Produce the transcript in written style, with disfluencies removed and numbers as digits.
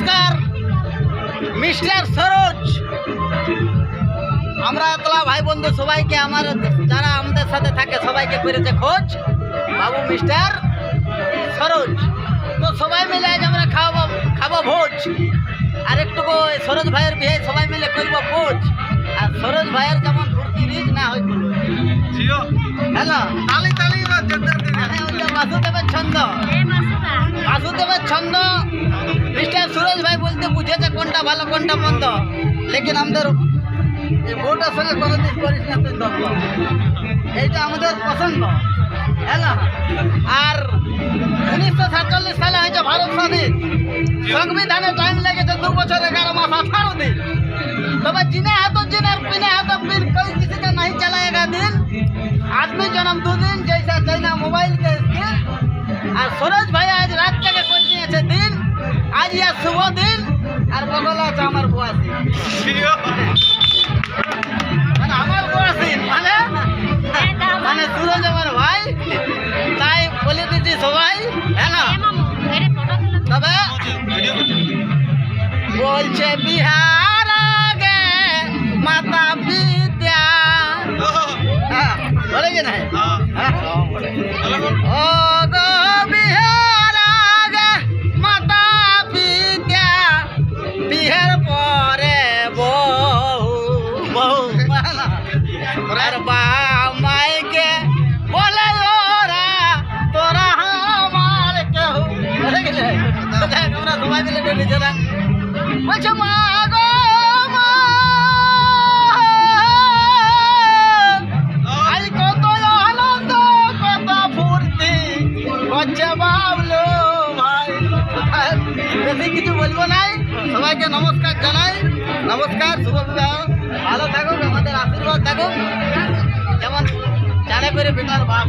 নমস্কার মিস্টার সরোজ। আমরা একলা ভাই বন্ধু সবাইকে আমার যারা আমাদের সাথে থাকে সবাইকে করেছে খোঁজ বাবু মিস্টার সরোজ। তো সবাই মিলে আজ আমরা খাবো ভোজ। আর একটুকু সরোজ ভাইয়ের বিয়ে সবাই মিলে করবো ভোজ। আর সরোজ ভাইয়ের যেমন ফুর্তি রিজ না হয় হ্যালো বাসুদেবের ছন্দ, বাসুদেবের ছন্দ। মিস্টার সুরজ ভাই বলতে বুঝেছে কোনটা ভালো কোনটা মন্দ, লেকিন আমাদের বউটার সঙ্গে কোনোদিন করিস না তুই দক্ষ, এইটা আমাদের পছন্দ। হ্যালো, আর 1947 সালে হয়েছে ভারত স্বাধীন। সংবিধানে টাইম লেগেছে 2 বছর 11 মাস 18 दिन। তবে जिन्हें है तो जिन और बिना है तो बिन, कोई किसी का नहीं चलाएगा दिन। आदमी जन्म 2 दिन जैसा चाइना मोबाइल के स्क्रीन। और सूरज भाई आज रात থেকে করে দিয়েছে দিন, আজ ইয়া শুভ দিন। আর বগলা আছে আমার বুয়াসি, মানে আমার বুয়াসি মানে সুরজ আমার ভাই, তাই বলে দিচ্ছি সবাই। হ্যালো, তবে বলছে বিহার আগে মাতা বিদ্যা, বলে কি না? ও গো বিহার আগে মাতা বিদ্যা, বিহার পরে বউ বউ আর বা মাইকে বলে ওরা তোরা আমার কেউ, বলে কি না? আমরা সবাই মিলে ডেকেছে না, বলছে মা গো মা, আজ কত আনন্দ কত ফুর্তি হচ্ছে বাবলো ভাই। বেশি কিছু বলবো নাই, সবাইকে নমস্কার জানাই। নমস্কার, শুভ বিবাহ, ভালো থাকুক, আমাদের আশীর্বাদ থাকুক। যেমন জানে করে বেটার বাপ।